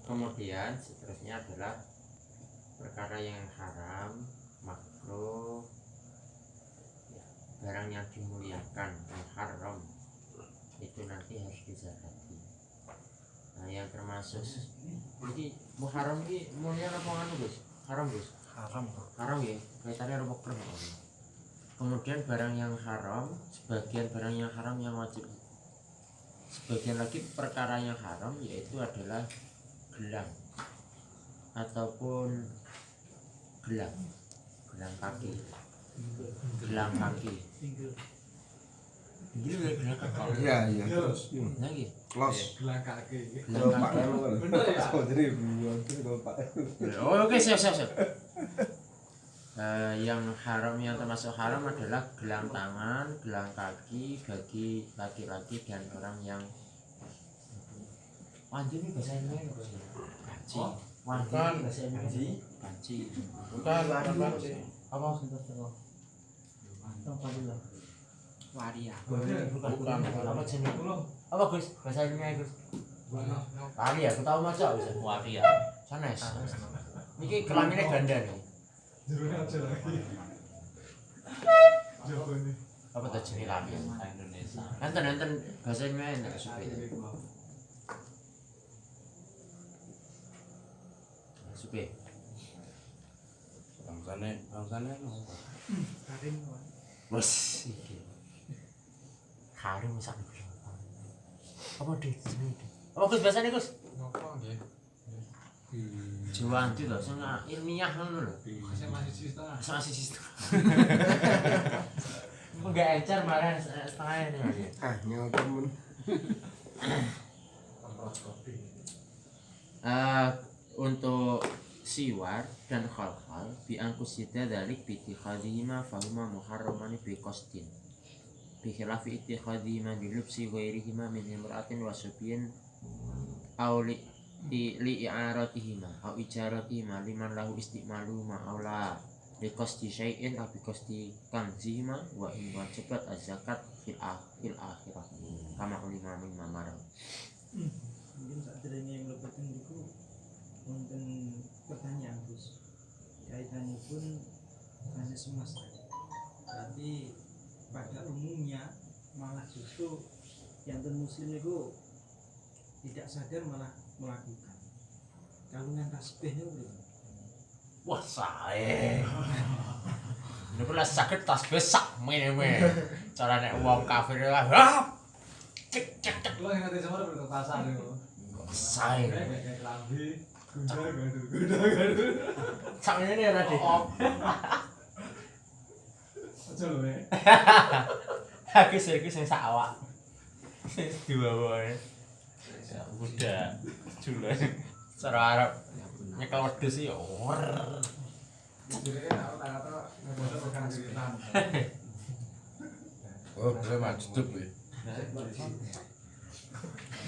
Kemudian seterusnya adalah perkara yang haram, makruh, ya, barang yang dimuliakan, yang haram itu nanti harus dizakati. Nah, yang termasuk ini haram ini mulia apa anu Gus? Haram Gus? Haram ya, kaitannya apa kerem. Kemudian barang yang haram, sebagian barang yang haram yang wajib. Sebagian lagi perkara yang haram yaitu adalah gelang ataupun gelang kaki. Gelang kaki. Ini gelang kaki. Iya. Lagi. Close. Gelang kaki. Gelang kaki. Bener ya? Jadi buang Pak. Oh, oke, siap. Yang haram, yang termasuk haram adalah gelang tangan, gelang kaki bagi laki-laki dan orang yang wanci. Ini bahasa Indonesia banci. Wanci bahasa Indonesia banci. Bukan. Apa maksudnya? Waria. Bukan. Apa jenis? Apa Gus? Bahasa Indonesia Gus? Waria, aku tahu maca bisa. Waria. Sanes. Niki kelaminnya ganda nih. Jurune aja lagi. Jawabane. Apa tuh jenis kelamin Indonesia? Enten bahasa Indonesia enggak supaya. Supaya. Bangsane Karim. Bos iki. Karim sak iki. Apa deh? Apa Gus bahasane Gus? Ngopo nggih? Juwanti lho, sing ilmiah ngono lho. Masih sistem. Masih sistem. Enggak encer marah setengah ini. nyotemen. Untuk siwar dan hal-hal biangkusida dalik bitikhadihima fahuma muharramani biqasdin bikhilafi ittikhadihima bilubsi ghairihima min imra'atin wa subyin aw li'i'aratihima aw ijaratihima liman lahu istimalu ma'awla biqasdi syai'in aw biqasdi kanzihima wa in wajibat az-zakat fil akhirah kama ulima min mamara. Mungkin saat yang melebatkan itu wonten pertanyaan Gus kaitannya pun hanya semesta. Berarti pada umumnya malah justru yang muslim itu tidak sadar malah melakukan kalungan tasbihnya udah. Wah sae. Nek ora sakit tasbih sak mene. Cara nek wong kafir lah. Cek. Lo yang nanti sama udah pasar yo. Sae. Kayak kelambi, gunda. Sak mene ora Dik. Aja lho ya. Aku sing sak awak. Sing dibawa wae. Budak. Julan. Cara Arab nyekel wedhus iki or. Jadi rata-rata ngebosok program Islam. Oh, boleh majdub ya.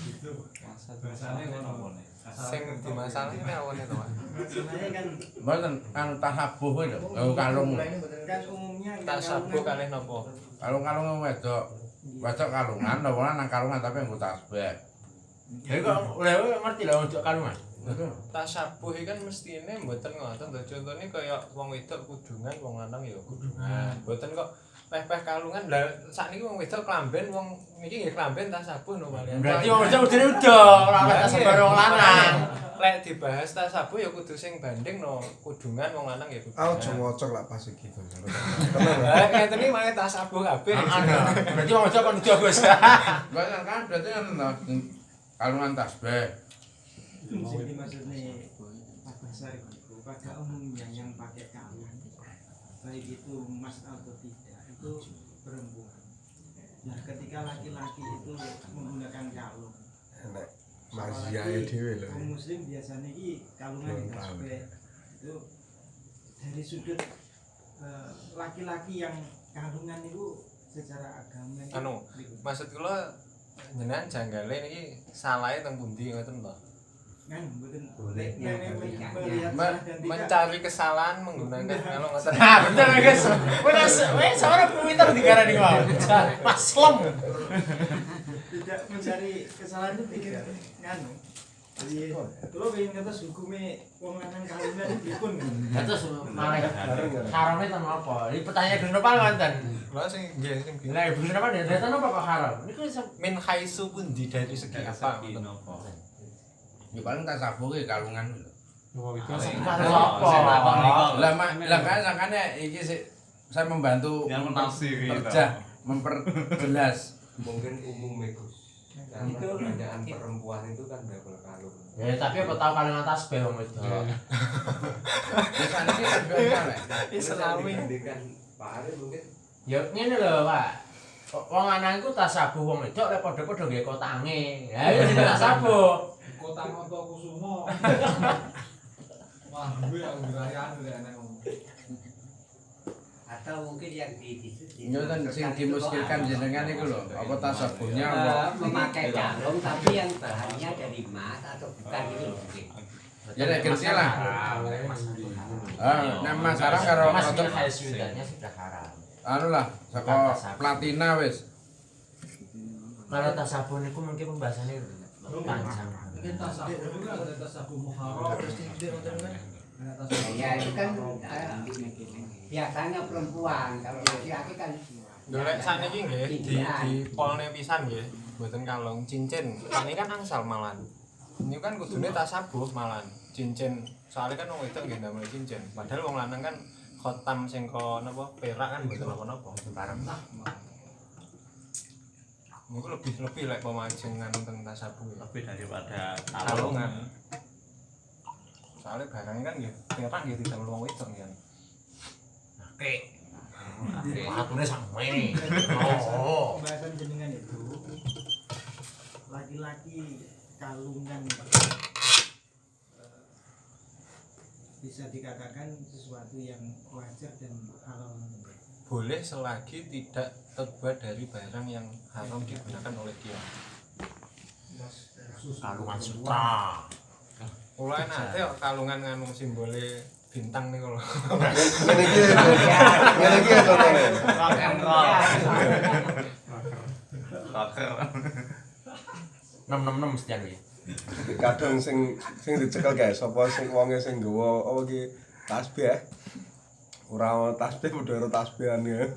Itu bahasane ngono. Sing dimasalahne awone to, Pak. Sebenarnya kan Mboten kan tasabuh lho. Kalung. kan umumnya Tasabuh kalih napa? Kalung wedok. Wedok kalungan, lho nang kalungan tapi nggo tasbih. Lha kok lha ngerti lho ojo kalungan. Tasabuh iki kan mestine mboten ngoten to. Contone kaya wong wedok kudungan, wong lanang ya kudungan. Mboten kok peh-peh kalungan. Lah sakniki wong wedok klamben, wong niki nggih klamben tasabuh no malian. Berarti wong wedok udine udo, ora oleh tasbih wong lanang. Lek dibahas tasabuh ya kudu sing banding no kudungan, wong lanang ya kudungan. Aja ngocok lak pas iki to. Lah ngeten iki malah tasabuh kabeh. Berarti wong wedok kon udo Gus. Banyak kan berarti kan kalungan tasbih. jadi maksudnya bahasa itu pada umumnya yang pakai kalung baik itu emas atau tidak itu perempuan. Nah ketika laki-laki itu menggunakan kalung Nek maziae dhewe lho. kaum muslim biasanya ini kalungan di tasbih itu dari sudut laki-laki yang kalungan itu secara agama itu Anu, maksud kula jenengan janggale niki salahe teng pundi ngoten to? kan mboten Boleh. Mencari kesalahan menggunakan kalung ngoten. Nah, betul Gus. Wes sama pinter digarani wae. Maslem. tidak mencari kesalahan itu tidak nganu. Jadi kalau pengen ngetes hukumnya wong lanang kawinan pripun kan. Terus malah haramnya tentang apa? Ini pertanyaan Gus Nopal wonten. Lah sing nggih sing bingung. Lah Gus Nopal ya tentang apa kok haram? Niku Min haisu pundi dari segi apa? Ya paling tak sabu ki kalungan. Wah, itu Lah kan makanya iki saya membantu Yang menafsiri kerja memperjelas. Mungkin umum Gus. Karena kebanyakan perempuan itu kan double kalung. ya tapi apa tahu kalungan tasbih wong itu. Wis saniki kan biasa. Islami. Kan Pak Ari mungkin Ya ngene lho, Pak. Wong lanang iku tasabuh wong wedok lek padha-padha nggih kotange. Ya iku sing tasabuh. Kota Noto Kusumo. Wah, gue yang ngerayain udah enak ngomong. Atau mungkin yang di Yo kan sing dimuskilkan jenengan iku lho, apa tasabuhnya apa? memakai kalung tapi yang bahannya dari emas atau bukan itu mungkin. Ya nek kerja lah. Nek Mas Sarang karo Mas rotok sudah haram. anu lah, saka platina wis. Kalau tasabuh niku mungkin pembahasannya panjang. Mungkin tasabuh itu ada tasabuh muharram. Ada tasabuh. Ya itu kan biasanya perempuan kalau laki-laki kan Golek sakniki nggih di polne pisan nggih, mboten kalung, cincin. Sakniki kan angsal malan. Ini kan kudune tasabuh malan, cincin. Soalnya kan wong wedok nggih ndamel cincin. Padahal wong lanang kan khotam sing ko napa perak kan mboten napa-napa, bareng. Niku lebih lek pemajengan teng tasabuh. Lebih daripada Kalungan. Soalnya barang kan nggih perak nggih didamel wong wedok nggih. Oke. Atune sama ini. Oh. Pembahasan jenengan itu laki-laki kalungan bisa dikatakan sesuatu yang wajar dan halal. Boleh selagi tidak terbuat dari barang yang haram digunakan oleh dia. Kalungan sutra. Mulai nate kok kalungan nganu simbole bintang nih kalau. ngene iki ya contohnya. rock and roll. rocker. 666 sekian iki. Kadang sing dicekel guys, sapa sing wonge sing nggawa apa iki tasbih. Ora ono tasbih padha karo tasbihan ya.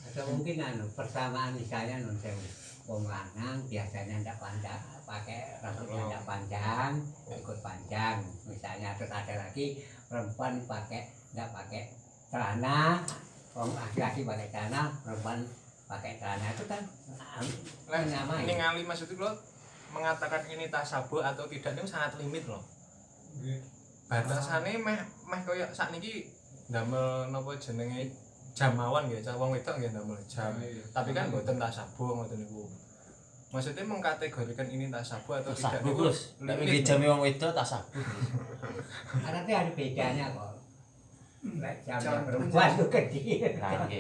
Atau mungkin persamaan misalnya non sewu wong lanang biasanya ndak panjang pakai rambutnya ndak panjang ikut panjang misalnya terus ada lagi perempuan ndak pakai celana wong laki-laki pakai celana perempuan pakai celana itu kan Ini ngali maksudnya lo mengatakan ini tasabuh atau tidak itu sangat limit loh. Batasannya meh koyo sakniki ndamel napa jenenge jamawan nggih, cah wong wedok nggih ndamel jam. Tapi kan mboten tasabuh ngoten niku. Maksudnya mengkategorikan ini tasabuh atau tidak Tasabuh niku Gus. Tapi nggih jame wong wedok tasabuh. nanti ada bedanya kok jam perempuan itu gede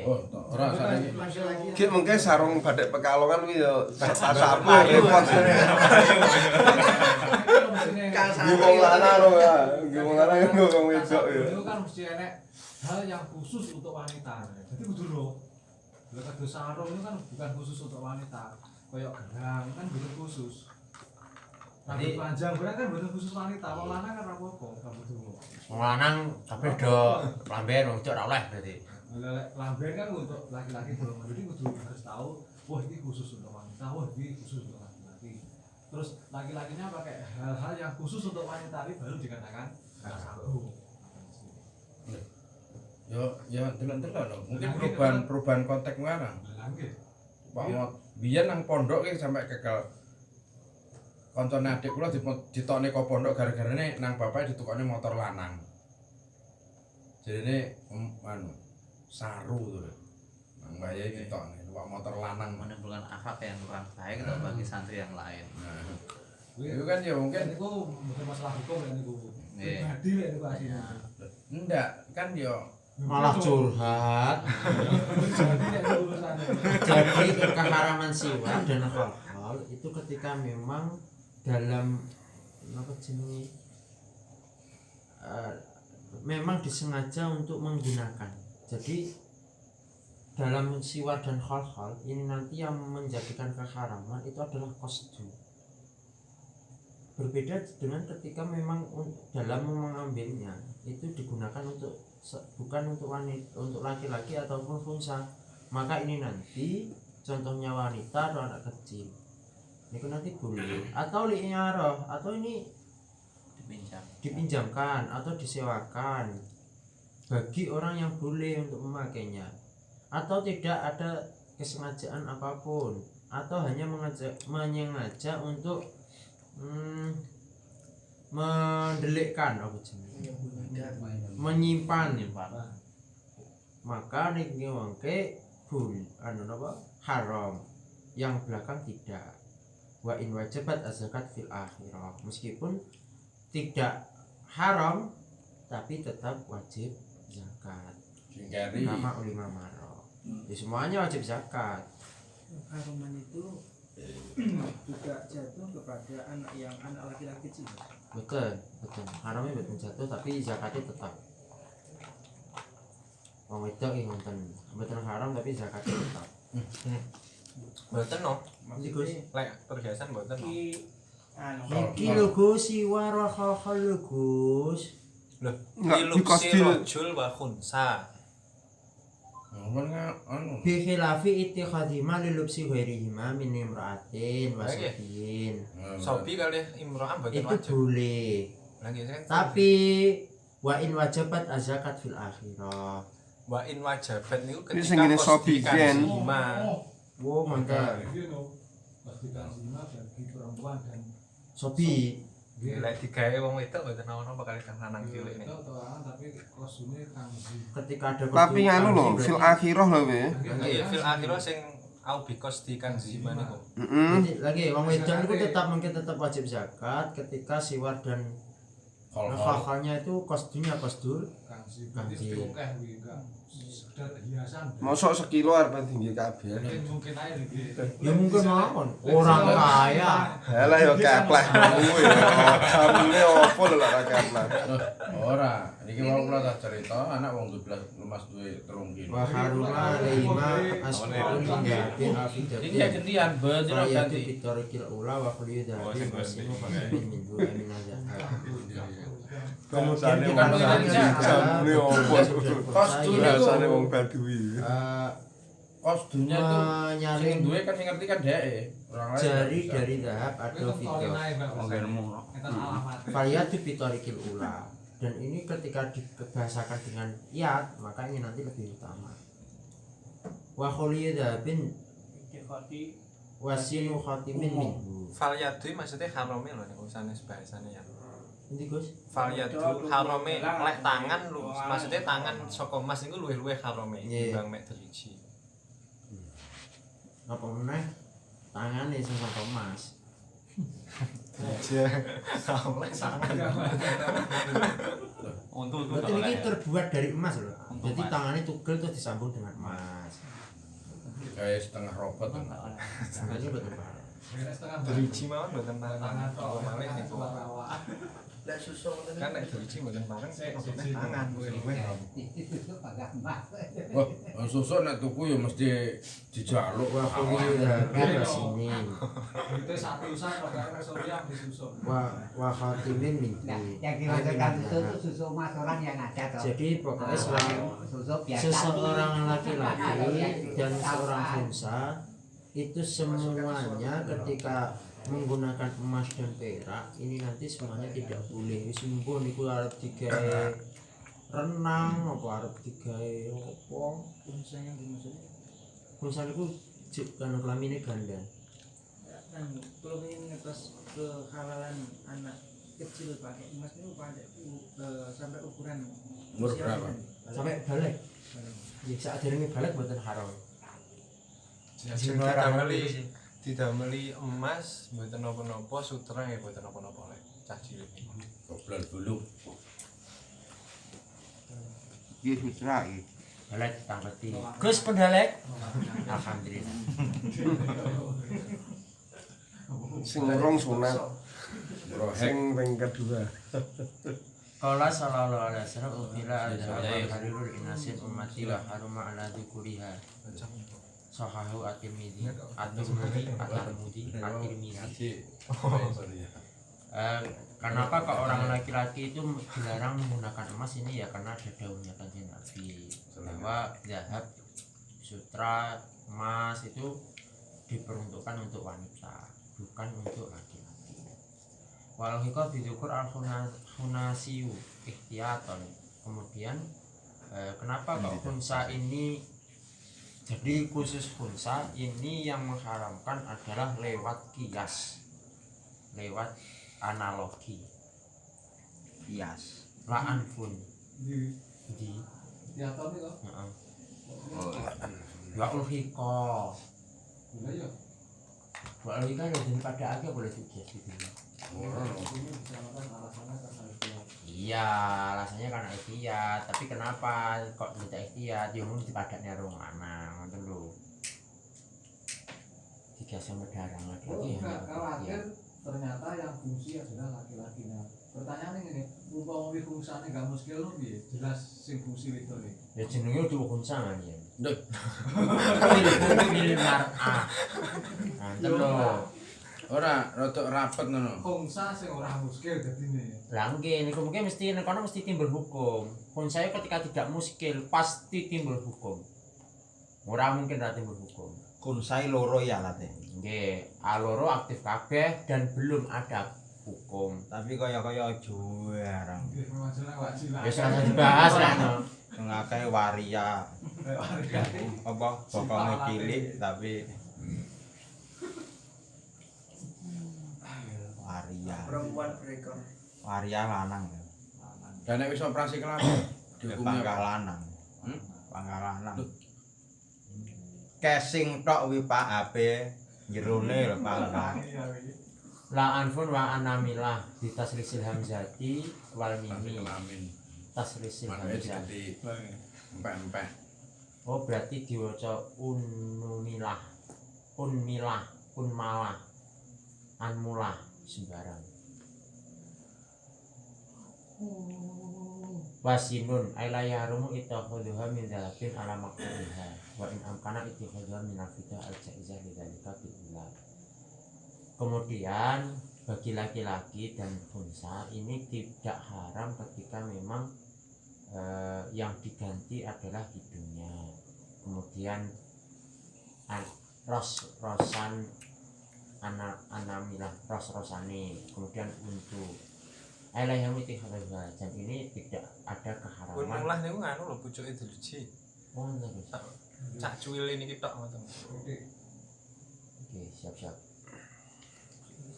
Oh, ora sakniki. Ki mungkin sarung batik Pekalongan kuwi ya tasabuh repot. Gimong lanang lho ya. Gimong lanang yang ngomong wedok ya. Itu kan mesti enek hal yang khusus untuk wanita. Jadi kudu lho. Lha kados sarung itu kan bukan khusus untuk wanita. Kayak gerang kan bukan khusus. Rambut panjang berarti kan bukan khusus wanita. Wong lanang kan ora apa-apa rambut dulu. Wong lanang kabeh do lamben wong wedok ora oleh berarti. Lek lamben kan untuk laki-laki belum. Jadi kudu harus tahu, wah ini khusus untuk wanita, wah ini khusus untuk laki-laki. Terus laki-lakinya pakai hal-hal yang khusus untuk wanita ini baru dikatakan tasabuh. Yo delok-delok lho. Mungkin perubahan konteks mana? Nggih. Pak Mot, biyen nang pondok ki sampe kekel kancane adik kula ditokne kok pondok gara-garane nang bapak ditukokne motor lanang. Jarine anu saru to lho. Nang bayi ditokne numpak motor lanang. Menimbulkan akhlak yang kurang baik atau bagi santri yang lain. Nah, itu kan ya mungkin Itu bukan masalah hukum ya niku. Iya. Pribadi lek niku asline. ndak kan yo Malah curhat. Jadi lek niku urusane. Jadi keharaman siwak dan hal-hal itu ketika memang dalam apa jenenge memang disengaja untuk menggunakan. Jadi dalam siwar dan hal-hal ini nanti yang menjadikan keharaman itu adalah kostum. Berbeda dengan ketika memang dalam mengambilnya itu digunakan untuk bukan untuk wanita, untuk laki-laki ataupun unsa. Maka ini nanti contohnya wanita atau anak kecil. Ini nanti boleh atau li'aroh atau ini dipinjamkan atau disewakan bagi orang yang boleh untuk memakainya, atau tidak ada kesengajaan apapun, atau hanya menyengaja untuk mendelikkan menyimpan, maka niki wongke haram, yang belakang tidak. Wa in wajabat az-zakat fil akhirah, meskipun tidak haram tapi tetap wajib zakat. Nama ulama maro. Ya, semuanya wajib zakat. Haruman itu juga jatuh kepada anak laki-laki kecil. Betul. Haramnya betul jatuh tapi zakatnya tetap. Wong wedok iki ngoten. Mboten haram tapi zakatnya tetap. Mboten no. Maksudnya Lek perhiasan mboten no. Iki lho Gus, siwar hal lho Gus. Loh, Enggak, ilupsi dikostil. rajul wa khunsa. Bi khilafi ittikhadhima lilubsi ghairihima min imra'atin wa Oke. sabiyin. Sobi kali imro'ah mboten Itu wajib. boleh. Lagi kan. Tapi wa in wajabat az-zakat fil akhirah. wa in wajabat niku Ini ketika sing ngene Sobi kosdikan Ken. zima. Wow, mantap. Pastikan zina bagi perempuan dan Sobi. Lek digawe wong wedok mboten ana-ana kali kang lanang cilik nih. tapi kostumnya kangsi. Ketika ada Tapi kostum nganu lho, kangsi fil berarti- akhirah lho we. Iya, fil akhirah sing au bikos dikan zima niku. Jadi lagi wong wedok itu tetap mungkin tetap wajib zakat ketika siwar dan hal-halnya itu kostumnya kostum Kangsi. Kangsi. Berarti oke kuwi enggak sekedar hiasan. Mosok sekilo arep tinggi kabeh. Mungkin aja gitu. ya mungkin mawon orang kaya. Halah yo kepleh kuwi yo. Kamune opo lho lak kepleh. Ora, iki mau kula tak cerita anak wong 12 lemas duwe 3 kilo. Wa haruma lima asbun hinggatin Iki afidatin. gantian bener Ayatu ganti. bitorikil ula wa kuliyu dhatin wasimu fasimin min dua minazah. Bahasane wong kita Jamune opo. Kostum itu- Bahasane wong Baduy. Kostumnya tuh sing menyaring duwe kan sing ngerti kan dhek. Orang lain jari bisa. dari dahab atau fitur. Fayatu bitorikil ula. Dan ini ketika dibahasakan dengan yad, maka ini nanti lebih utama. Wa kuliyu dhatin wasinu khatimin minhu. Fal yadu maksudnya harome lho niku sanes bahasane ya. Nanti Gus. Fal yadu harome lek tangan lu maksudnya tangan saka emas niku luwih-luwih harome Iya. timbang mek driji. Apa meneh tangane sing saka emas. Aja. Lek sangan. Untuk Berarti ini terbuat dari emas loh. Jadi tangannya tugel terus disambung dengan emas. Kayak setengah robot. Tangannya betul Pak. Driji mawon mboten Tangan tangan. tok. Malih niku. Kan nek driji mboten bareng maksudnya tangan luwih-luwih. Itu agak emas. Wah, susuk nek tuku ya mesti dijaluk Wa kuliyu dhatin wasini. Itu satu usaha kalau Surya disusun. Wa khatimin minhu. Nah, yang dimaksudkan susu itu susu emas orang yang ada toh. Jadi pokoknya selama Susu biasa. seseorang laki-laki dan seorang unsa itu semuanya ketika menggunakan emas dan perak ini nanti semuanya tidak boleh. Wis mumpun iku arep digawe renang apa arep digawe apa Unsa yang dimaksud unsa niku kan kelamine ganda. kan kalau ingin ngetes kehalalan anak kecil pakai emas itu sampai ukuran Umur usia berapa? Sampai balik. Ya saat derenge balik mboten haram. Didameli emas mboten napa-napa, sutra nggih mboten napa-napa lek cah cilik niku. Goblan bulu. Iki sutra iki. Balik tangketi. Gus pendalek. Alhamdulillah. Sing urung sunat, Rohek. sing ping kedua. Qala sallallahu alaihi wasallam ukhila al-dhahabul harirul inasin ummati wa haruma ala dzukuriha. Sahahu at-Tirmidzi. Kenapa kok orang laki-laki itu dilarang menggunakan emas ini ya karena ada daunnya kanjeng Nabi bahwa zahab, sutra, emas itu diperuntukkan untuk wanita bukan untuk laki-laki. Walau hikau didukur al-hunasiyu ikhtiyaton. Kemudian kenapa kok khunsa ini jadi khusus khunsa ini yang mengharamkan adalah lewat kias, lewat analogi. Kias. La'an pun Di di teater nih kok. walau hikau Iya ya. walau hikau daripada aja boleh dikias gitu. Ini misalkan alasannya karena itu. Iya, alasannya karena ikhtiar. Tapi kenapa kok tidak ikhtiar? Dia mau dipadaknya rong lanang, ngoten lho. Tiga sama darang lagi Oh, ya. enggak, khawatir ternyata yang fungsi adalah laki-lakinya. Pertanyaannya ini, umpama fungsinya enggak muskil lho piye? Jelas sing fungsi itu nih. Ya jenenge udah kuncangan ya. Nduk. Ini mar'ah. Ngoten lho. Ora rada rapet ngono. Fungsa sing ora muskil dadine. Lah nggih niku mungkin mesti nek kono mesti timbul hukum. Pun saya ketika tidak muskil pasti timbul hukum. Ora mungkin ra timbul hukum. Kunsai loro ya late. Nggih, aloro aktif kabeh dan belum ada hukum. Tapi kaya-kaya juarang. Nggih, majalah wajilah. Ya sudah dibahas lah no. Sing akeh waria. Apa bokonge cilik tapi waria. Perempuan berekor. Waria lanang. Dan nek wis operasi kelamin dihukumi Pangkal apa? lanang. Pangkal lanang. Casing tok wi Pak HP jerone lho pangkal. La anfun wa anamilah di tasrisil hamzati wal mimi. Kelamin. Tasrisil Makanya hamzah. jadi empek-empek. Oh berarti diwaca unumilah, unmilah, unmalah, anmulah sembarang. Wasinun ailaya rumu ittakhadhuha min dhalabin ala maqdiha wa in amkana ittakhadhuha min afida al-jaizah lidzalika billah. Kemudian bagi laki-laki dan unsa ini tidak haram ketika memang yang diganti adalah hidungnya. Kemudian rosan anamilah ros-rosane, kemudian untuk alah yang itu dan ini tidak ada Pun keharaman. mulah niku nganu lho pucuke diluji. Oh enggak. Cak cuwil ini kita ngoten. Oke, siap-siap.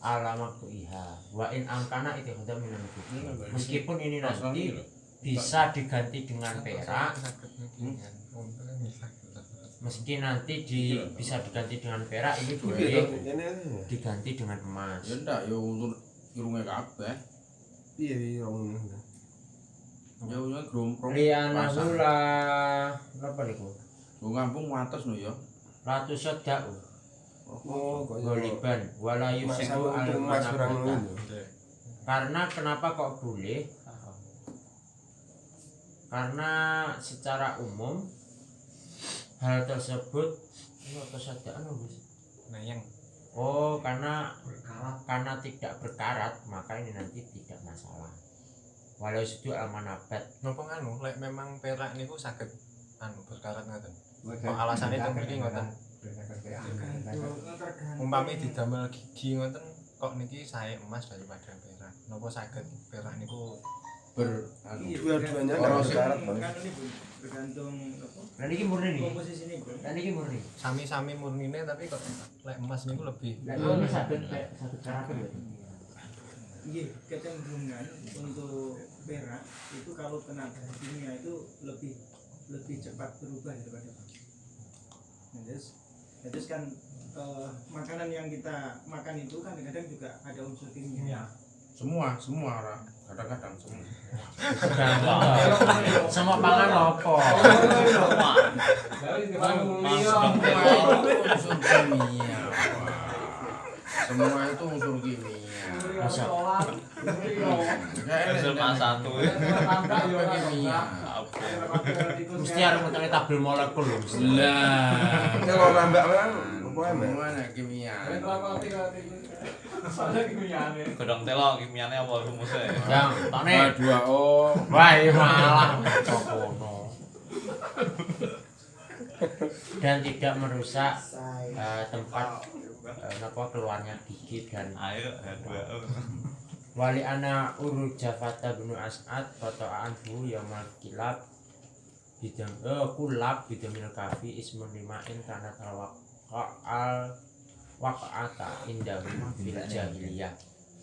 Alamat iha wa in angkana itu khadam minal bukti. Meskipun ini nanti bisa diganti dengan perak, meski nanti bisa diganti dengan perak, ini boleh diganti dengan emas. Ya ndak ya untuk irunge kabeh. Piye wong Ya ya gromprong. Liana hula apa niku? Wong kampung wates no ya. Ratu sedau Oh, goliban wala yusibu al manabata. Karena kenapa kok boleh? Karena secara umum hal tersebut ini kesadaan Gus. Nayang. Oh, karena tidak berkarat maka ini nanti tidak masalah. Walau itu almanabat. Napa nganu lek memang perak niku saged anu berkarat ngoten. Kok alasane teng mriki ngoten. Umpami didamel gigi ngoten kok niki sae emas daripada perak. Napa saged perak niku dua-duanya Orang enggak berkarat, Bang. Kan ini Bun, bergantung apa? Nah ini murni nih. Komposisi ini Bun. Nah ini murni. sami-sami murnine tapi kok lek emas niku lebih Nah ini satu karat ya. Iya, kecenderungan untuk perak itu kalau kena bahan kimia itu lebih cepat berubah daripada emas. Nah, terus kan makanan yang kita makan itu kan kadang juga ada unsur kimia. Semua ora. Kadang-kadang semua. Sama pangan apa? Dari Masuk kimia. Semua itu unsur kimia. Masa Hasil mas satu. Kimia. mesti harus ngutangin tabel molekul lho. Lah. Kalau nambah kan apa emang? Semuanya kimia. Godong telo kimiane apa rumusnya? Yang tone H2O. wae malah cokono. Dan tidak merusak tempat keluarnya gigi dan Ayo H2O. wali ana Urujafata bin As'ad qata'an fu yaumul kilab bidam kulab bidamil kafi ismun limain kana al waqa'ata indahu fil jahiliyah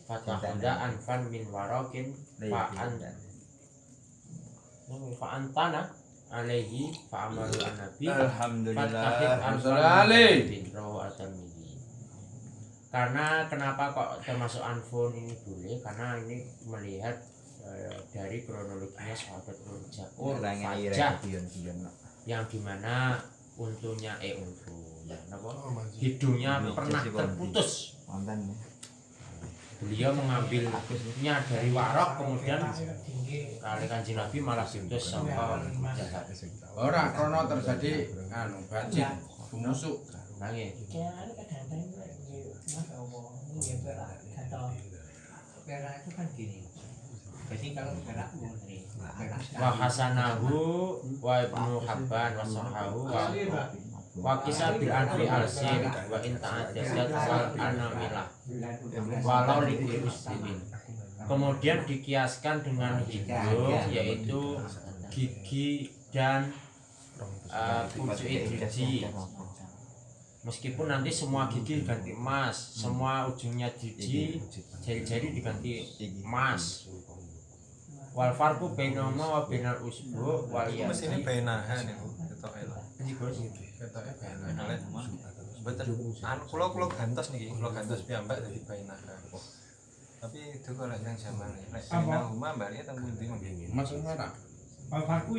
fatahda anfan min warakin fa'antana alaihi fa'amalu an-nabi Alhamdulillah. karena kenapa kok termasuk anfun ini boleh karena ini melihat dari kronologinya sahabat Urfajah yang dimana untunya hidungnya pernah terputus. Beliau mengambilnya dari warok kemudian kali Kanjeng Nabi malah diutus sama jahat. Ora krono terjadi bacin busuk. Nangis. Perak itu kan gini. Jadi kalau perak murni, Wa hasanahu wa ibnu Habban wa sahahu wa kisah bil anfi al-sin wa in ta'addadat wal anamilah walau likul muslimin. Kemudian dikiaskan dengan hidung yaitu gigi dan pucuk gigi. Meskipun nanti semua gigi diganti emas, semua ujungnya gigi, jari-jari diganti emas. Wal farqu bainahuma wa bainal usbu wal Mesine yadi. benahan niku ketoke lho. Iki bos. Ketoke benahan. Mboten anu kula gantos niki, kula gantos piyambak dadi benahan. Tapi itu kalau yang zaman lek benahan mbaknya teng pundi mungkin. Masuk mana?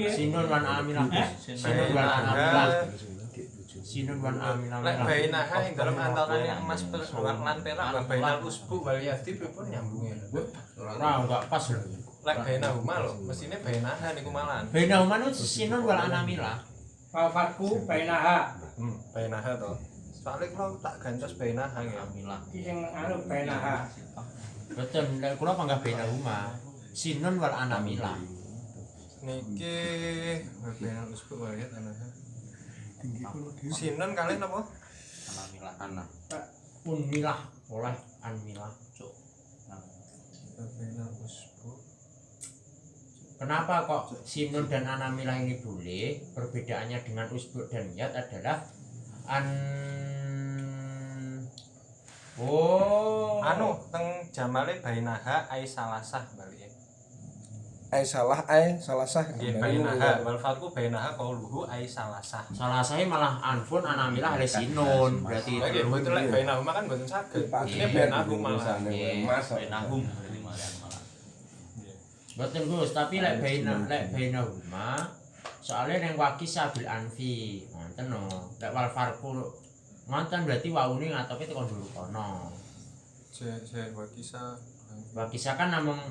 Sinun wan amilah. Sinun wan amilah. Sinun wan amilah. Lek benahan ing dalem antarane emas lan perak wa bainal usbu wal yadi pripun nyambunge. Ora enggak pas lho. Lek benahan lho, mesine benahan niku malahan. Bainahuma itu sinun wal anamilah. Falfarku bainaha. Benahan to. Soale kula tak gantos benahan ya. Iki sing anu bainaha. Betul, lek kula panggah bainahuma. Sinun wal anamilah. Niki benahan usbu wal yadi anaha. Sinun kalih napa? Alhamdulillah. Anak. Unmilah oleh anmilah. Benahan usbu. Kenapa kok sinun dan anamilah ini boleh? Perbedaannya dengan usbu dan yad adalah Anu teng jamale bainaha ai salasah balik. Salasah. Nggih bainaha wal farqu bainaha qauluhu ai salasah. salah saya malah anfun anamilah ada sinun berarti Nggih betul lek bainahuma kan mboten saged. Ini bainahu malah. Mas. Benahum berarti malah. betul Gus tapi lek bainahuma soalnya yang wakisa bil anfi ngoten no lek wal farqu ngoten berarti waune ngatoke tekan dulu kono wakisa kan namung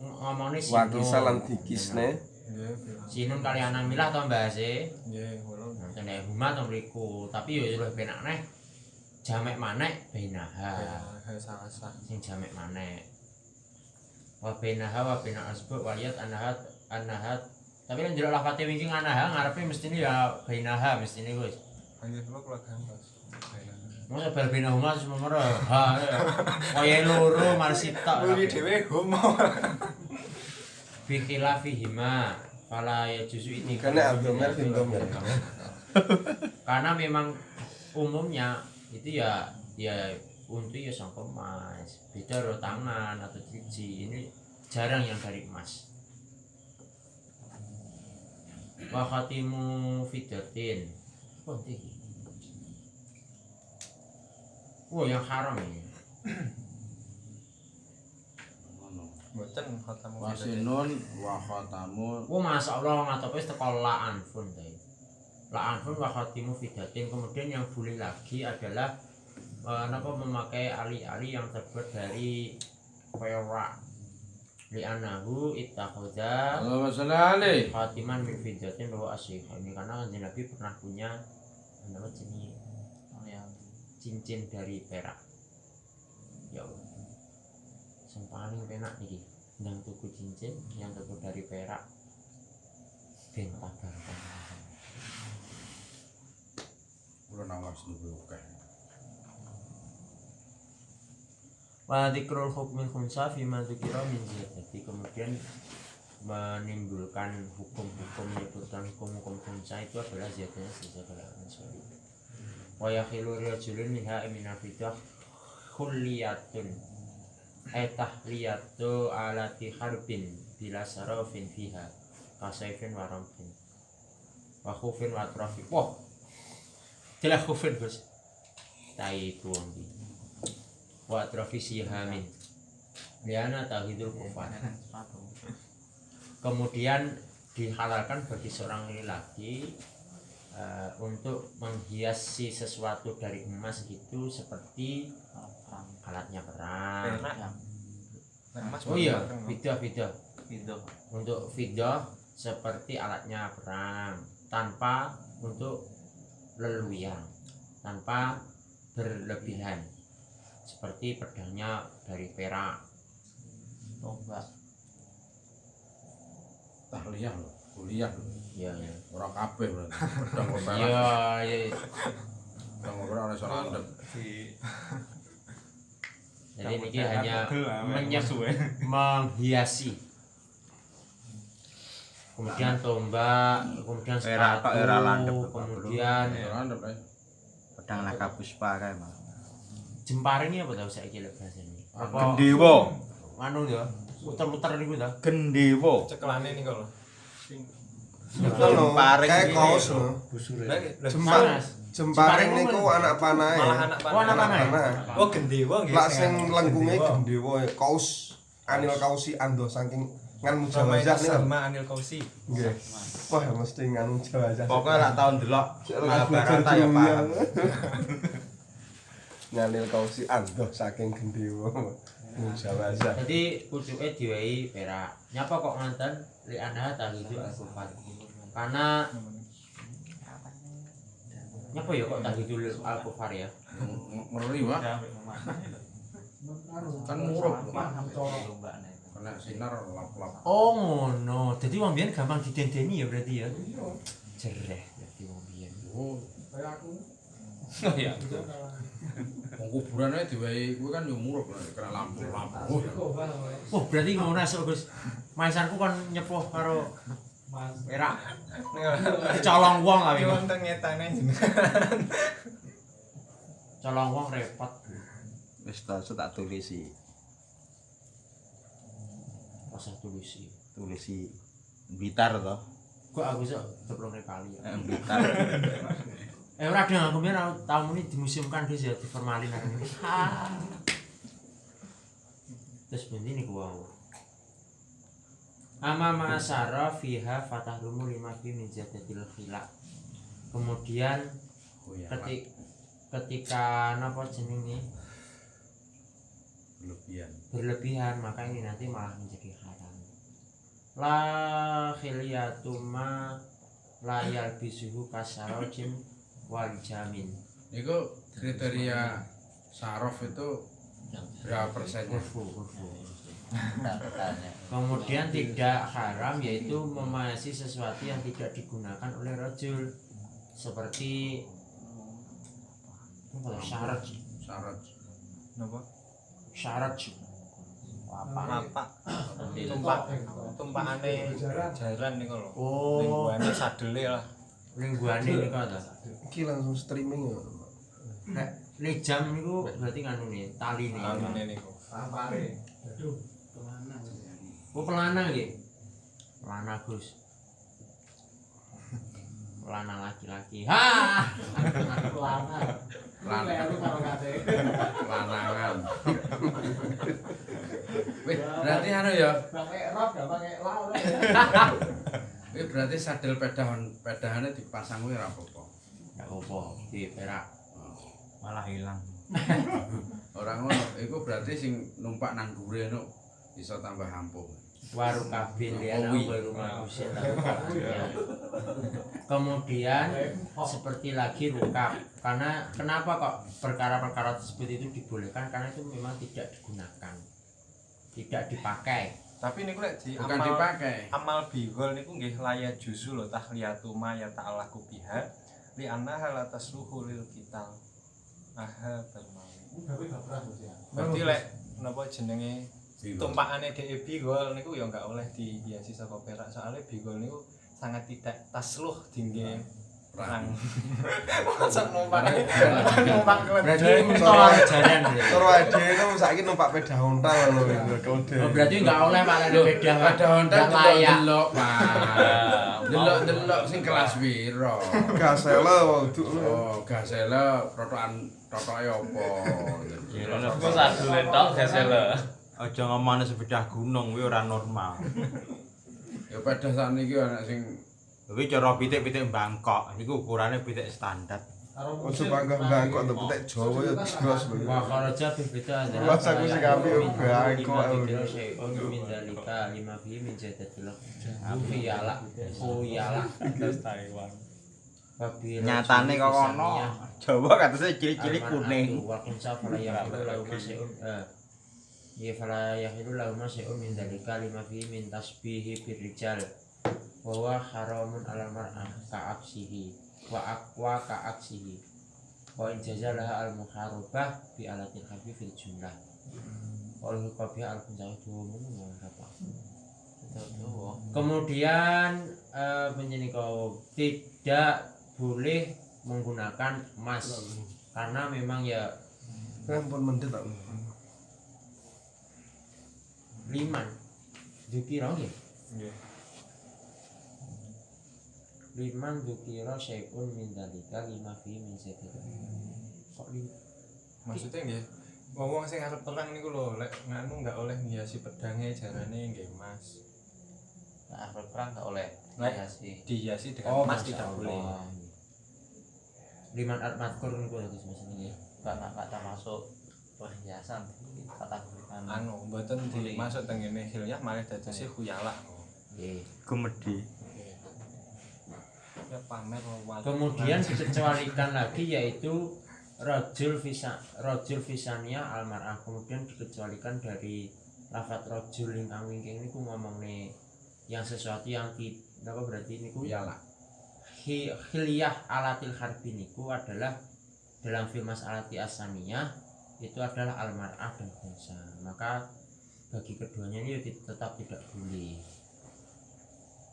ngomongnya sinun Wakisa lan dikisne. sinun kali anamilah to bahase Nggih, kula. ngoten nek huma to mriku tapi yo luwih penak neh jamek maneh bainaha Salasah. sing jamek maneh wa bainaha wa bainal asbu waliyat anahat tapi kan jero lafate wingi anaha ngarepe mestine ya bainaha mestine Gus Nggih, kula gantos. masa bal bainahuma sememero ha kaya loro marsi tok Kuwi dhewe homo. fi khilafihima fala yajuzu ini Karena abdomen sintomer. karena memang umumnya itu ya untuk ya sangka emas beda ro tangan atau gigi ini jarang yang dari emas wa khatimu fidatin penting yang haram ini Mboten khatamu Wasinun wa khatamu. masya Allah ngatope teko la anfun tadi la anfun wa khatimu fidatin kemudian yang boleh lagi adalah memakai ali-ali yang terbuat dari perak. Li'anahu ittakhadha Allahumma sholli khatiman min fiddatin wa asyikha. Ini karena Kanjeng Nabi pernah punya apa jenis cincin dari perak. Ya Allah. Yang paling penak iki ndang tuku cincin yang terbuat dari perak. Ben tabarkan. Kula nawas niku akeh. Wa dzikrul hukmil khumsa fi ma dzikra min ziyadati. Kemudian menimbulkan hukum-hukum menyebutkan hukum-hukum khumsa itu adalah ziyadahnya sesuatu yang sesuai. Wa yakhilu rajulun minha minal fidah khulliyatun tahliyatu alati harbin bila sarafin fiha kasaifin wa ramfin wa khufin wa trafik. Wah, jelas khufin Gus. Tai tuang di wa trafisi hamin liana tahidul kufar. Kemudian dihalalkan bagi seorang laki-laki untuk menghiasi sesuatu dari emas itu seperti alatnya perang. Oh iya, fidah untuk fidah seperti alatnya perang tanpa untuk leluyan, tanpa berlebihan. Seperti pedangnya dari perak. Tombak. Tahliyah lho, kuliah lho. Iya, iya. Ora kabeh berarti. Pedang kok perak. Iya, iya. Pedang kok ora iso landhep. Jadi ini hanya menghiasi. Kemudian tombak, kemudian Perak kok ora landhep, kemudian Landhep ae. Pedang Nakapuspa kae, Mas. jempar ini apa tau saya kira bahasanya? Gendewa. Anu ya, muter-muter niku ta. Gendewa. Cekelane niku lho. Kayak kaos lho. Panas. Jempareng niku anak panah. Malah anak Oh, anak panah. Oh, gendewa nggih. Lak sing lengkunge gendewa kaos anil kausi ando saking ngan mujawazah niku. sama Anil Kausi. Nggih. Wah mesti ngan mujawazah. Pokoknya lak tau ndelok Barata ya paham. Nganil kausi ando saking gendewa. Mujawazah. Jadi pucuke diwehi perak. Nyapa kok nganten li anha tahidu al-kufar. Karena nyapa ya kok tahidul al-kufar ya? Ngeri Pak. Kan muruk. Kena sinar lap-lap. Oh ngono. Jadi wong biyen gampang didendeni ya berarti ya. Jereh berarti wong biyen. Oh, Kayak aku. Oh iya. wong kuburan ae diwehi kuwi kan yo muruk kena lampu-lampu. Oh berarti ngono esuk Gus. Maisanku kon nyepuh karo Mas. perak. Dicolong wong lah Iki iki. wonten ngetane jenengan. Colong wong repot. Wis tak tulisi. Rasa tulisi. Tulisi Blitar to. Kok aku sok jeblone kali ya. Blitar. Ora dong aku biyen tau muni dimuseumkan Gus ya diformalin aku. Terus bendi niku wau. Ama ma'asara fiha fatahrumu lima fi min jadatil khilaq. Kemudian Oh ya. ketika napa jenenge berlebihan maka ini nanti malah menjadi haram. La khiliyatuma la yalbisuhu kasarojim wal jamin. Niku kriteria saraf itu berapa persennya? Urfu. Kemudian tidak haram yaitu memasi sesuatu yang tidak digunakan oleh rajul seperti apa syarat Napa? syarat Lapak. Tumpakane jaran niku lho. oh Lingkuane sadele lah. lingguane niku ta Iki langsung streaming ya. nek jam niku berarti nganune tali nih Anune niku. Sampare. Aduh, pelana. oh pelana nggih pelana Gus pelana laki-laki Pelana. Aku karo kate. Lanangan. Wih, berarti anu ya. Pakai rok gak pakai lau. Wih, berarti sadel pedahane dipasang kuwi ora apa-apa. ya opo di perak Malah hilang. Ora ngono, iku berarti sing numpak nang dhuwure ngono iso tambah ampuh. Waru kabin ya Owi. baru manusia kemudian seperti lagi rukab karena kenapa kok perkara-perkara tersebut itu dibolehkan karena itu memang tidak digunakan tidak dipakai Tapi niku lek di Bukan amal dipakai. amal bigol niku nggih layat juzu lho tahliyatu ma ya ta'alaku biha li annaha la tasluhu lil qital. Aha bermawi. Gawe gabras ya. Berarti lek napa jenenge tumpakane dhek bigol niku ya enggak oleh dihiasi saka perak soalnya bigol niku sangat tidak tasluh dingge perang. Masa numpak berarti mentol jalan Terus ade itu saiki numpak sepeda ontel lho kode. oh, berarti nggak oleh pak ada beda Ada honda nggak layak delok, Pak. Delok sing kelas piro? Gasele waktu Oh, gasele totoke opo? Aku sadule tok gesele. Aja ngomongane sepeda gunung kuwi ora normal. Ya pada saat ini anak sing Kuwi cara pitik-pitik Bangkok, iku ukurane pitik standar. ojo bangkok untuk petek Jawa ya jos lho. Wa kharaja bi bita adalah Mas aku sing apik bangkok. min dalika lima fi min jadatil khuyala khuyala Taiwan. Nyatane kok ono Jawa katanya cilik-cilik kuning. wa kunsa fala yahilu lahu masyun ya fala yahilu lahu masyun min dalika lima fi min tasbihi birrijal wa huwa haramun ala mar'ah ka'aksihi wa aqwa ka'aksihi wa in jazalaha al muharabah bi alatil khafi fil jumlah wal qabih al kunjau kemudian menjenikau tidak boleh menggunakan emas karena memang ya Ampun mendhet tak. liman dukira nggih Nggih. liman dukira syai'un min dalika lima fi min zakat kok Maksudnya nggih wong sing arep perang niku lho lek nganu enggak oleh ngiasi pedange jarane nggih Mas. Nah, perang nggak oleh Lek hiasi. dihiasi dengan emas Masya tidak Allah. boleh. Liman al-madkur niku lho Gus Mas nggih. Nggak termasuk perhiasan kategorikan. Anu mboten dimasuk teng ngene hilyah malah dadose khuyala. Nggih. Gumedi. Ya pamer wal. Kemudian dikecualikan lagi yaitu rajul visania almar'ah. Kemudian dikecualikan dari lafaz rajul ingkang wingking niku ngomongne yang sesuatu yang apa berarti niku iyalah. Hilyah alatil harbi niku adalah dalam film alati asaniyah itu adalah almar'ah dan khunsa. Maka bagi keduanya ini tetap tidak boleh.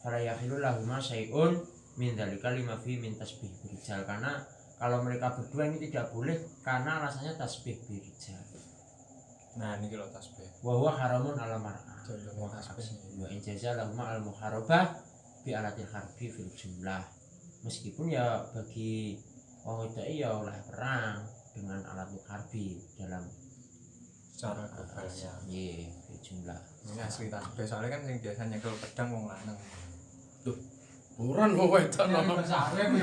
Fala yahilu lahuma syai'un min dzalika lima fi min tasbih birijal karena kalau mereka berdua ini tidak boleh karena alasannya tasbih birijal. Nah niki lho tasbih. Wa huwa haramun ala mar'ah. Contohnya tasbih. Wa in jaza lahuma al muharabah bi alatil harbi fil jumlah. Meskipun ya bagi wong itu ya oleh perang dengan alat harbi dalam Secara globalnya. iya fil jumlah. Ini asli tasbih soalnya kan sing biasa nyekel pedang wong lanang. Buran wong wedok Ini no. bahasa Arab ini.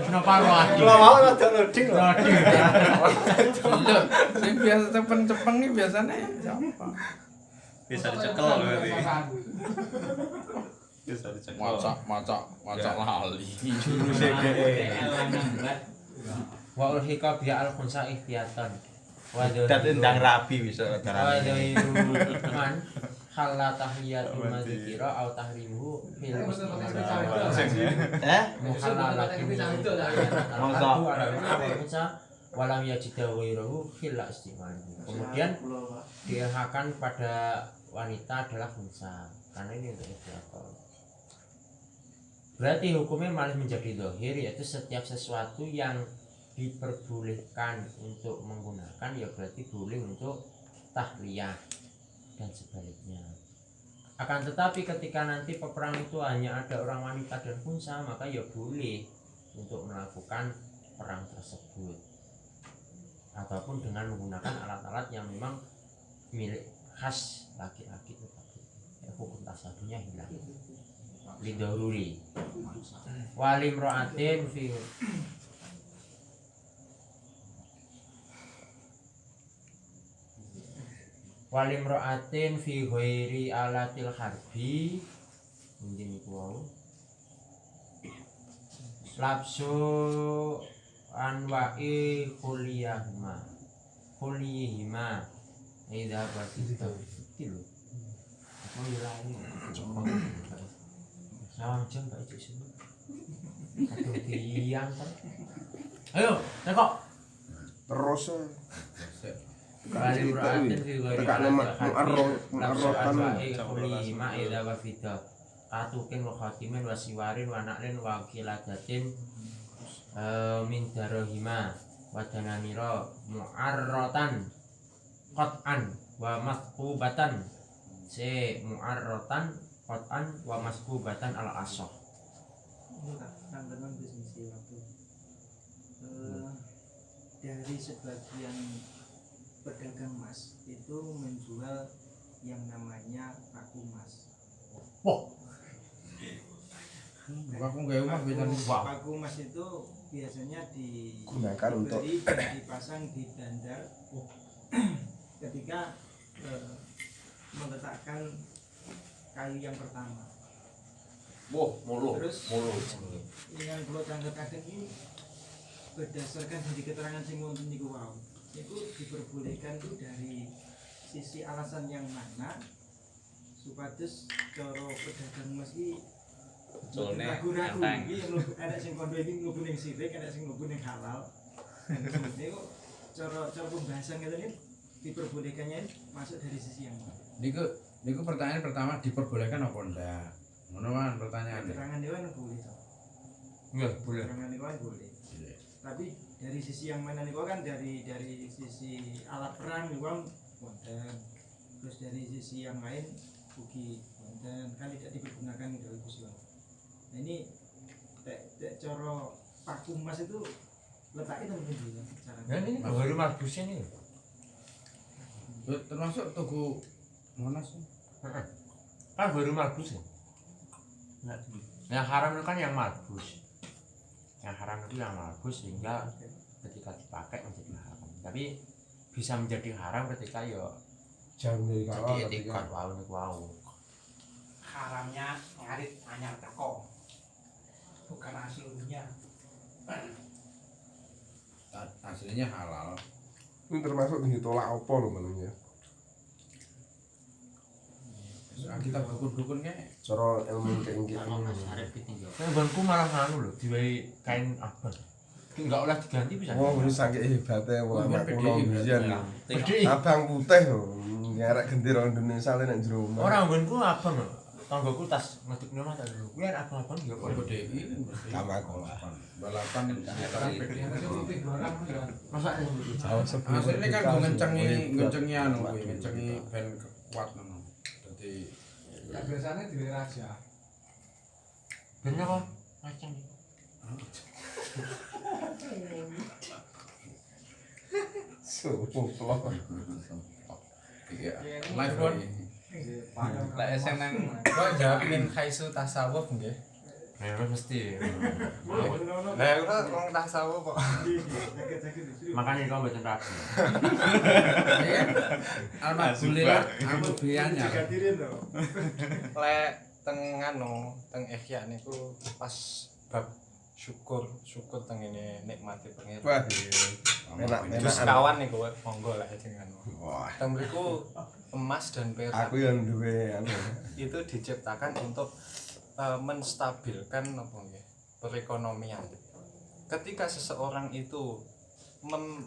Kenapa roadi? Kalau mau rada loading lho. Lho, sing biasa cepeng-cepeng iki biasane siapa? Bisa dicekel loh berarti. Bisa dicekel. Macak lali. Wa ulhika bi al khunsa ihtiyatan. Wa Dat endang rabi bisa wa darane. man halla tahiyatul madzikira au tahrimuhu fil muhalalatin walam yajida ghairahu khilla istimal. Kemudian dihakan pada wanita adalah khunsa karena ini untuk ikhtiyatul. Berarti hukumnya malah menjadi zahir yaitu setiap sesuatu yang diperbolehkan untuk menggunakan ya berarti boleh untuk tahliyah dan sebaliknya. Akan tetapi ketika nanti peperang itu hanya ada orang wanita dan khunsa maka ya boleh untuk melakukan perang tersebut ataupun dengan menggunakan alat-alat yang memang milik khas laki-laki tetapi ya, hukum tasadunya hilang lidoruri walim ro'atin fi walimra'atin fi ghairi alatil harbi mungkin iku wau lapsu anwa'i kulliyahima idza basita iki lho mau lali Jangan Mbak Cik sini. Aduh tiang kan. Ayo, tekok. Terus Bali uraatin fi ghairi arrotan lima idza wa fida. Atukin wa khatimin wa siwarin wa na'lin wa qiladatin min darahima wa dananira mu'arratan qat'an wa masqubatan mu'arratan qat'an wa masqubatan al asah. Itu teman-teman bisnis waktu dari sebagian pedagang emas itu menjual yang namanya paku emas. Aku nggak emas biasanya. Paku emas itu biasanya gunakan untuk dibeli dan dipasang di dandar ketika meletakkan kayu yang pertama. Terus yang kalau tanggapan ini berdasarkan dari keterangan sing wonten niku wau, itu diperbolehkan itu dari sisi alasan yang mana supados cara pedagang emas iki ragu-ragu iki ada sing kondo iki mlebu ning sirik, ada sing mlebu ning halal. Niku cara pembahasan ngene iki diperbolehkannya masuk dari sisi yang mana? Niku pertanyaan pertama diperbolehkan apa enggak? Ngono kan pertanyaannya. Keterangan dewan boleh. Enggak boleh. Keterangan dewan boleh. Tapi dari sisi yang mana nih kan dari sisi alat perang nih kan wonten. Terus dari sisi yang lain buki wonten kan tidak dipergunakan dalam usia. Nah ini coro paku emas itu letaknya teman teman cara. Ya ini baru marbusnya nih. Termasuk tuku mana sih? Kan baru marbus ya. Yang haram itu kan yang marbus. Yang haram itu yang marbus sehingga ketika dipakai menjadi haram. Tapi bisa menjadi haram ketika yo Jauh dari kawal. jadi etikot wow. Haramnya ngarit anyar teko. Bukan aslinya. Aslinya halal. ini termasuk ditolak apa lho menurutnya? Kita dukun-dukun kayak Cara ilmu keinggi. Bangku malah nganu lho, diwai kain abang. Enggak oleh diganti bisa. Oh, ini saking hebatnya ulama kuno biyen. Gede. Abang putih lho, ngerek gendera Indonesia nek jero omah. Ora nggonku abang lho. Tanggoku tas ngedukne mata lho. Kuwi abang-abang ya kok gede ini. Sama kolah. Balapan masa Jauh sebelum aslinya kan gue ngencengi anu kuwi, ngencengi ben kuat ngono. Dadi Ya biasanya di raja. bener kok macam Sumpah. iya. Live one. Lah sing nang kok jawabin khaisu tasawuf nggih. ya mesti Lah ora wong tasawuf kok. makanya kau baca rapi Alhamdulillah aku biayanya. Lek teng anu teng ihya niku pas bab syukur teng ngene nikmati pangeran. Wah, Terus enak-enakan. kawan niku monggo lah jenengan. Wah, Teng mriku emas dan perak aku yang duwe anu. itu diciptakan untuk menstabilkan apa nggih perekonomian. Ketika seseorang itu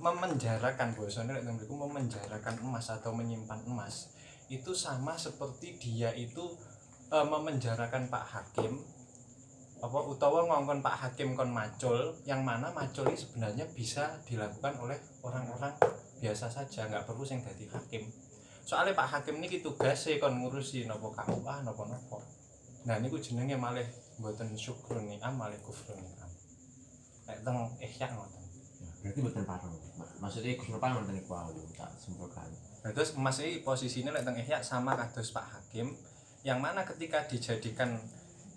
memenjarakan bosone lek mriku memenjarakan emas atau menyimpan emas, itu sama seperti dia itu memenjarakan Pak Hakim apa utawa ngongkon Pak Hakim kon macul, yang mana macul ini sebenarnya bisa dilakukan oleh orang-orang biasa saja, nggak perlu sing dadi hakim. Soalnya Pak Hakim ini tugasnya kon ngurusi nopo KUA nopo. Nah niku jenenge malih mboten syukrun ni'am malih kufrun ni'am. Nek teng ihya ngoten. berarti bukan parang maksudnya kesurupan nonton iku aku tak simpulkan. Nah, terus emas ini posisinya lek teng ihya sama kados Pak Hakim, yang mana ketika dijadikan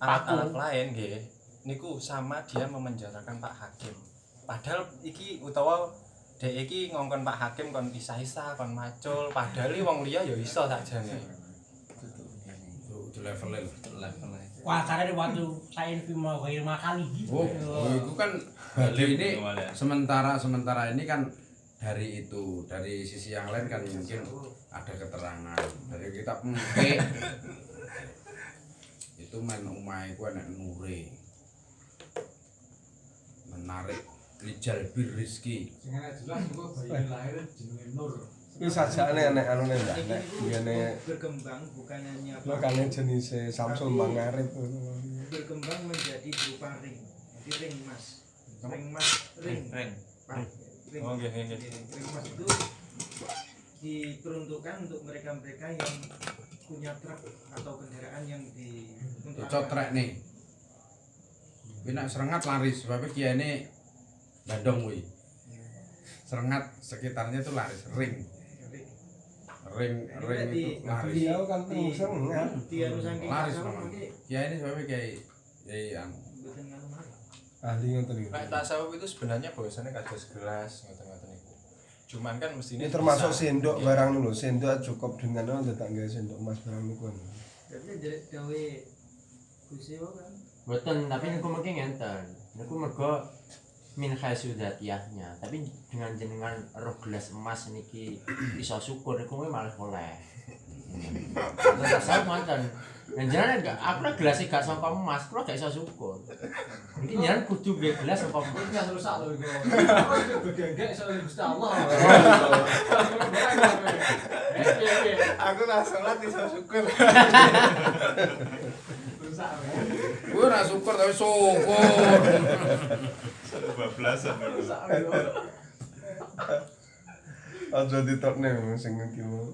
alat-alat lain nggih niku sama dia memenjarakan Pak Hakim. Padahal iki utawa dek iki ngongkon Pak Hakim kon isa-isa kon macul padahal wong liya ya iso sakjane. Itu levelnya lho. Wah, karena waktu saya mau gaya kali gitu. Oh, itu kan Bali ini sementara ini kan dari itu, dari sisi yang lain kan mungkin ada keterangan dari kitab Mungke itu main umai ku enek nure menarik Rijal Bir Rizki. Sing enak jelas kok bayi lahir jenenge Nur. Kuwi sajane enek anune ndak nek ngene berkembang bukan hanya lokale jenise Samsul Mangarip berkembang menjadi berupa ring. Jadi ring emas. Ring emas, ring. Pak, ring. Oh nggih nggih. Ring emas itu diperuntukkan untuk mereka-mereka yang punya truk atau kendaraan yang untuk Cotrek nih. Kuwi nek Serengat laris sebab kiyane Bandung kuwi. Serengat sekitarnya itu laris ring itu laris. Dia kan Serengat. Dia saking Laris kasar memang. mungkin Ya ini sebabnya kayak mboten nganu mari. Ahli ngoten iki. Nek tasawuf itu sebenarnya bahasanya kados gelas ngoten-ngoten iku. Cuman kan mestinya Ini termasuk bisa. sendok barang dulu, sendok cukup dengan itu tak gawe sendok emas barang niku. Jadi gawe Gusti wae kan. Mboten, tapi niku mungkin ngenten. Niku mergo min khasudatiahnya. Tapi dengan jenengan roh gelas emas niki iso syukur niku malah oleh. Tasawuf ngoten. Jangan enggak, aku lah gelasnya gak sangka emas, aku gak iso syukur. Mungkin jangan kudu gue gelas sangka emas. Enggak rusak lho iku. Begengek soal Gusti Allah. Aku ra salat iso syukur. Rusak. Gue ora syukur tapi syukur. Bablasan lho. Rusak lho. Aja ditokne sing iki mau.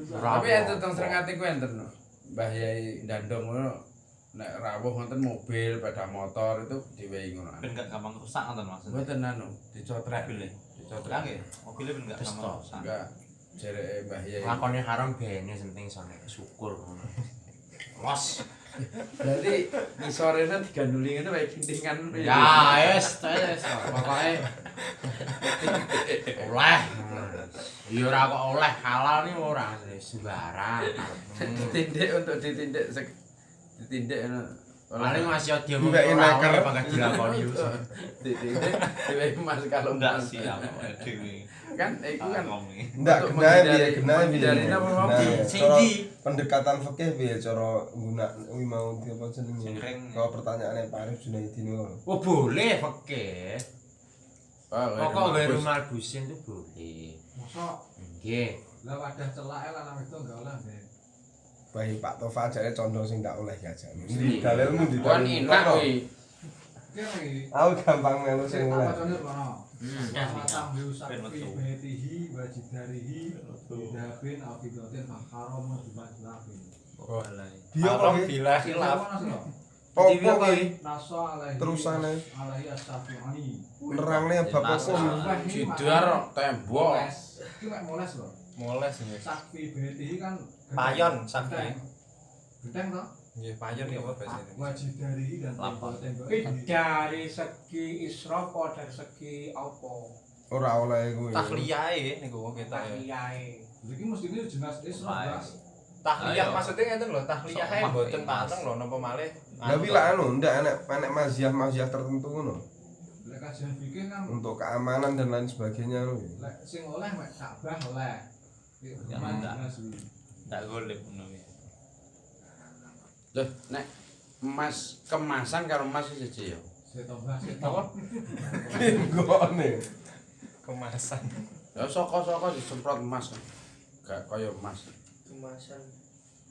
Tapi enten teng Serengat iku enten no. Mbah Yai Dandong ngono nek rawuh wonten mobil, sepeda motor itu diwehi ngono. Ben gak gampang rusak ngoten maksudnya. Mboten anu, dicotrek. Mobilnya. Dicotrek. Nggih, mobilnya ben gak gampang Besto. rusak. Enggak. Jereke Mbah Yai. Lakone haram bene penting iso nek syukur ngono. Los. Berarti ngisorene diganduli ngene wae kintingan. Ya, wis, pokoke oleh. Ya ora kok oleh halal ni ora sembarang. Ditindik untuk ditindik ngono. Paling masih dia Mbak Inaker. bakal dilakoni yo. Ditindik diwehi Mas kalau Enggak Mas. sih awake dhewe. Kan iku kan Ndak Untuk genahe menghindari- piye genahe piye. menghindari apa mau? Nah, Sing cara di? pendekatan fikih piye cara nggunak kuwi mau di apa jenenge. Sing ring. Kalau pertanyaane Pak Arif Junaidi niku. Oh boleh oke. Pokok Bagus. gawe rumah busin tuh boleh. Mosok Nggih. lah wadah celake lanang itu enggak oleh, Ben. Bayi Pak Tova jare condong sing tak oleh ya jane. Mesti. Dalilmu di Kan enak kuwi. Iki lagi Aku gampang melu sing sing tak oleh. wacane kono. Ya, Tambihu Ben sakfi metu. betihi wajidarihi bidabin afidatin haram jumajlafin. Oh, Dia kok iki? bila khilaf. Opo kuwi? Naso alaihi Terusane. alaihi asyafi'i. Nerangne bab hukum. Jidar tembok. Iki mek moles lho. Moles nggih. Sakfi betihi kan Payon sakti. Genteng toh? Nggih, payon ya apa bahasa Indonesia? Wajidarihi dan tembok-tembok. Dari segi israf atau dari segi apa? Ora oleh kuwi. Tahliyae niku kita ya. Tahliyae. Iki mesti ini jelas Isra, Bas. Tahliyah Ayo. maksudnya ngeten lho, tahliyah ae Sok mboten mas. pateng lho napa malih. Tapi lah anu ndak enek maziah tertentu ngono Lek kajian fikih kan untuk keamanan dan lain sebagainya anu. lek sing oleh mek Ka'bah oleh. Ya, enggak. Ndak golek ngono kuwi. Loh, nek emas kemasan karo emas iki siji ya. Setobah, Apa? Gone. Kemasan. Ya saka-saka disemprot emas. Gak kaya emas. Kemasan.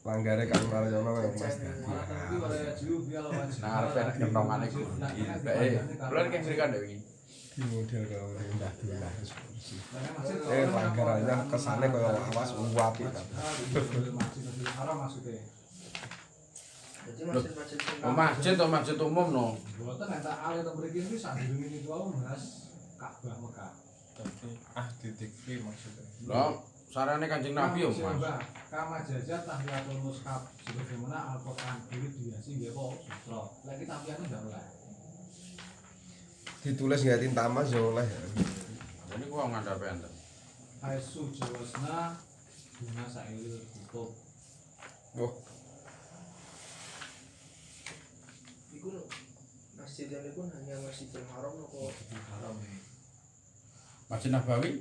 Langgare Kang Marjono kaya Mas. Malah kan iki oleh jauh dia lawan. Nah, arep enek kentongane ku. Kuwi kan mrikan dhewe iki. Di model kalau rendah dulah. Eh, langgarannya kesane kaya awas uapi ta. Masjidil Haram maksudnya. Jadi masjid-masjid sing Masjid atau masjid umum no. Mboten nek tak alih teng mriki iki sadurunge niku wau bahas Ka'bah Mekah. Didikki maksudnya. Lah, sarane Kanjeng Nabi ya Mas. Kama jajat tahiyatul mushaf sebagaimana Al-Qur'an dulu dihiasi nggih kok sutra. Lek kita tahiyatnya ndak oleh. Ditulis nggak tinta emas ya oleh. Ini gua ngadep enten. Aisu jawasna bunga sail tutup. Wah, Iku masjid yang pun hanya Masjidil Haram kok. Haram nih. Masjid Nabawi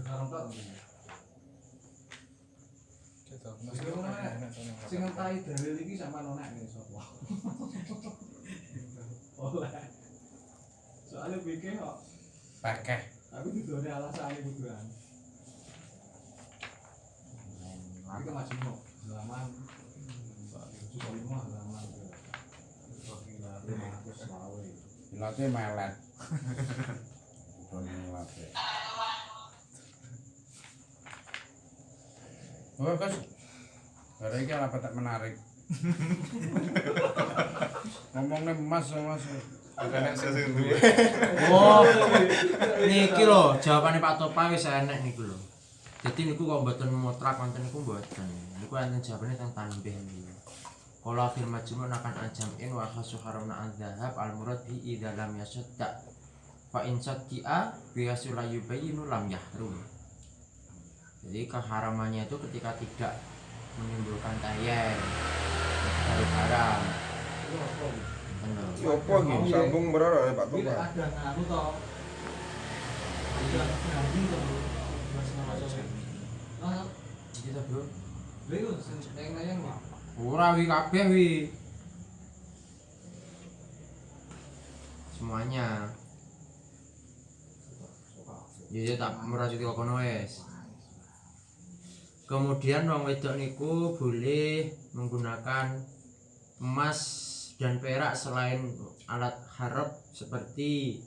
Haram tak. Sing ngentai dalil iki sama nonek nih sapa. Oleh. Soalnya pikir kok Pekeh. aku didone alasane kuduan. Iki masih mau halaman juga lima halaman. Ilate melet. Done ilate. Oh, Gus. Hari ini apa tak menarik? Ngomongnya emas. Oh, niki lho jawabane Pak Topa wis enek niku lho. Dadi niku kok mboten mutlak wonten niku mboten. Niku enten jawabane teng tanbih niku. Qala fil majmu' nakan ajam'in wa khasu haramna adzhab al murad bi idza lam yashadda. Fa in saddi'a bi rasula yubayyinu lam yahrum. Jadi keharamannya itu ketika tidak menimbulkan tayang dari haram. apa iki? Sambung berapa Pak Tidak Topa? ada nganu toh. Tidak berani toh. Mas nama sosok. Ah, Gitu, Bro. lha iku sing nayang nih. Ora wi kabeh wi. Semuanya. Ya tak merasuki kono wis. Kemudian wong wedok niku boleh menggunakan emas dan perak selain alat harap seperti